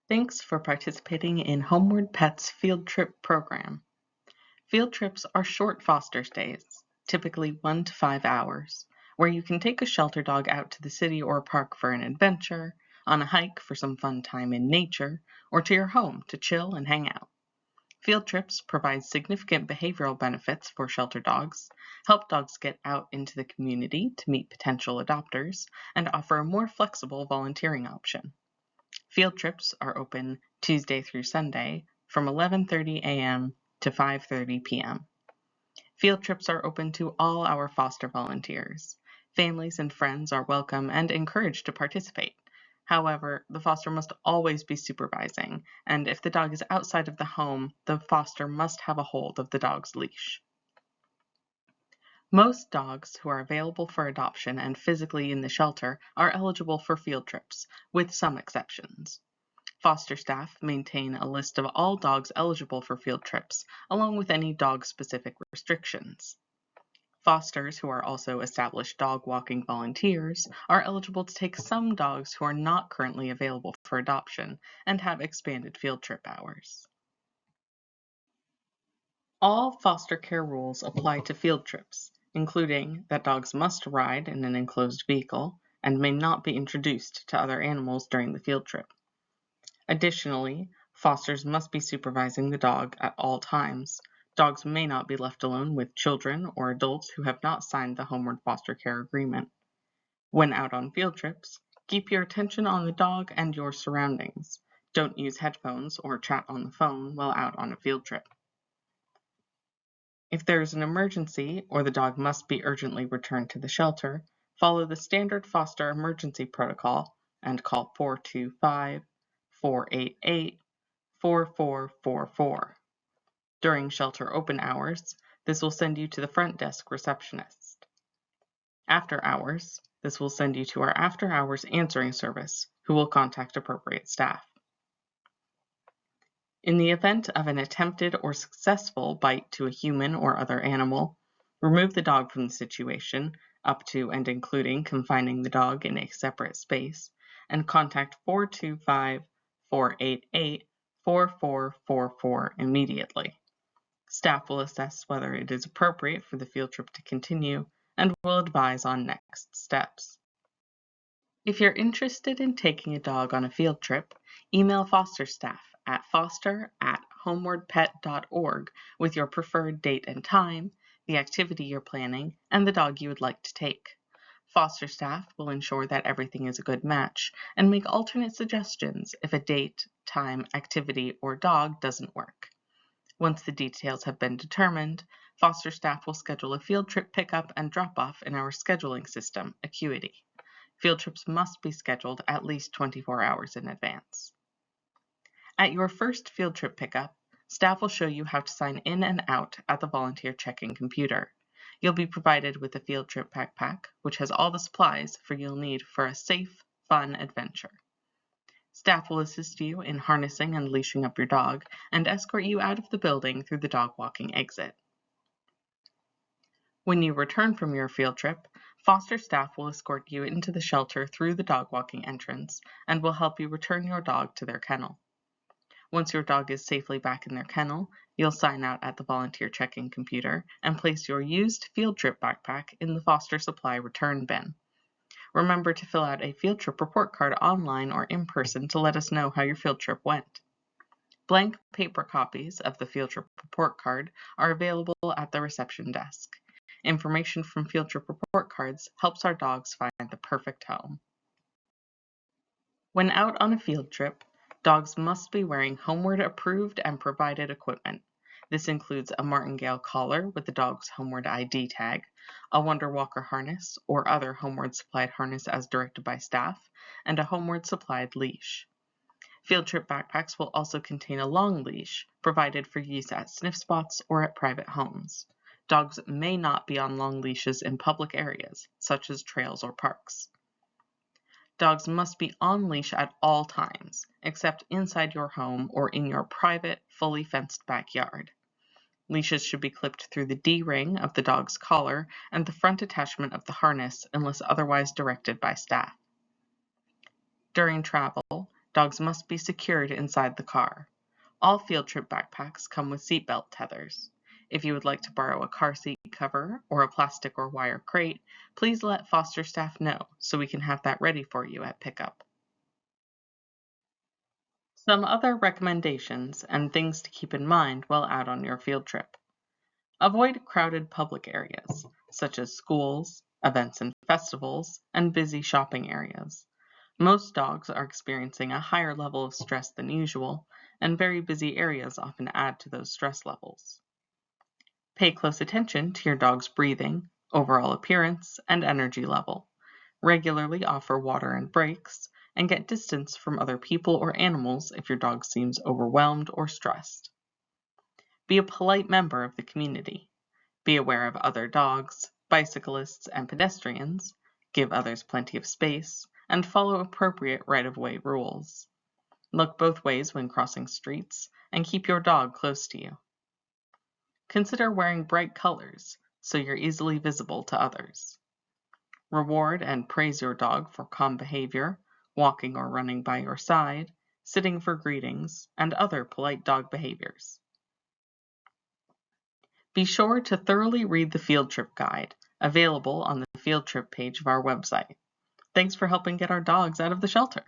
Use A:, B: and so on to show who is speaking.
A: Thanks for participating in Homeward Pet's field trip program. Field trips are short foster stays, typically 1 to 5 hours, where you can take a shelter dog out to the city or park for an adventure, on a hike for some fun time in nature, or to your home to chill and hang out. Field trips provide significant behavioral benefits for shelter dogs, help dogs get out into the community to meet potential adopters, and offer a more flexible volunteering option. Field trips are open Tuesday through Sunday from 11:30 a.m. to 5:30 p.m. Field trips are open to all our foster volunteers. Families and friends are welcome and encouraged to participate. However, the foster must always be supervising, and if the dog is outside of the home, the foster must have a hold of the dog's leash. Most dogs who are available for adoption and physically in the shelter are eligible for field trips, with some exceptions. Foster staff maintain a list of all dogs eligible for field trips, along with any dog-specific restrictions. Fosters who are also established dog walking volunteers are eligible to take some dogs who are not currently available for adoption and have expanded field trip hours. All foster care rules apply to field trips, including that dogs must ride in an enclosed vehicle and may not be introduced to other animals during the field trip. Additionally, fosters must be supervising the dog at all times. Dogs may not be left alone with children or adults who have not signed the Homeward Foster Care Agreement. When out on field trips, keep your attention on the dog and your surroundings. Don't use headphones or chat on the phone while out on a field trip. If there is an emergency or the dog must be urgently returned to the shelter, follow the standard foster emergency protocol and call 425-488-4444. During shelter open hours, this will send you to the front desk receptionist. After hours, this will send you to our after hours answering service, who will contact appropriate staff. In the event of an attempted or successful bite to a human or other animal, remove the dog from the situation, up to and including confining the dog in a separate space, and contact 425-488-4444 immediately. Staff will assess whether it is appropriate for the field trip to continue and will advise on next steps. If you're interested in taking a dog on a field trip, email foster staff at foster@homewardpet.org with your preferred date and time, the activity you're planning, and the dog you would like to take. Foster staff will ensure that everything is a good match and make alternate suggestions if a date, time, activity, or dog doesn't work. Once the details have been determined, foster staff will schedule a field trip pickup and drop-off in our scheduling system, Acuity. Field trips must be scheduled at least 24 hours in advance. At your first field trip pickup, staff will show you how to sign in and out at the volunteer check-in computer. You'll be provided with a field trip backpack, which has all the supplies you'll need for a safe, fun adventure. Staff will assist you in harnessing and leashing up your dog and escort you out of the building through the dog walking exit. When you return from your field trip, foster staff will escort you into the shelter through the dog walking entrance and will help you return your dog to their kennel. Once your dog is safely back in their kennel, you'll sign out at the volunteer check-in computer and place your used field trip backpack in the foster supply return bin. Remember to fill out a field trip report card online or in person to let us know how your field trip went. Blank paper copies of the field trip report card are available at the reception desk. Information from field trip report cards helps our dogs find the perfect home. When out on a field trip, dogs must be wearing Homeward approved and provided equipment. This includes a martingale collar with the dog's Homeward ID tag, a Wonder Walker harness or other Homeward supplied harness as directed by staff, and a Homeward supplied leash. Field trip backpacks will also contain a long leash, provided for use at sniff spots or at private homes. Dogs may not be on long leashes in public areas, such as trails or parks. Dogs must be on leash at all times, except inside your home or in your private, fully fenced backyard. Leashes should be clipped through the D-ring of the dog's collar and the front attachment of the harness unless otherwise directed by staff. During travel, Dogs must be secured inside the car. All field trip backpacks come with seatbelt tethers. If you would like to borrow a car seat cover or a plastic or wire crate, please let foster staff know so we can have that ready for you at pickup. Some other recommendations and things to keep in mind while out on your field trip. Avoid crowded public areas, such as schools, events and festivals, and busy shopping areas. Most dogs are experiencing a higher level of stress than usual, and very busy areas often add to those stress levels. Pay close attention to your dog's breathing, overall appearance, and energy level. Regularly offer water and breaks, and get distance from other people or animals if your dog seems overwhelmed or stressed. Be a polite member of the community. Be aware of other dogs, bicyclists, and pedestrians. Give others plenty of space, and follow appropriate right-of-way rules. Look both ways when crossing streets, and keep your dog close to you. Consider wearing bright colors so you're easily visible to others. Reward and praise your dog for calm behavior, walking or running by your side, sitting for greetings, and other polite dog behaviors. Be sure to thoroughly read the field trip guide, available on the field trip page of our website. Thanks for helping get our dogs out of the shelter.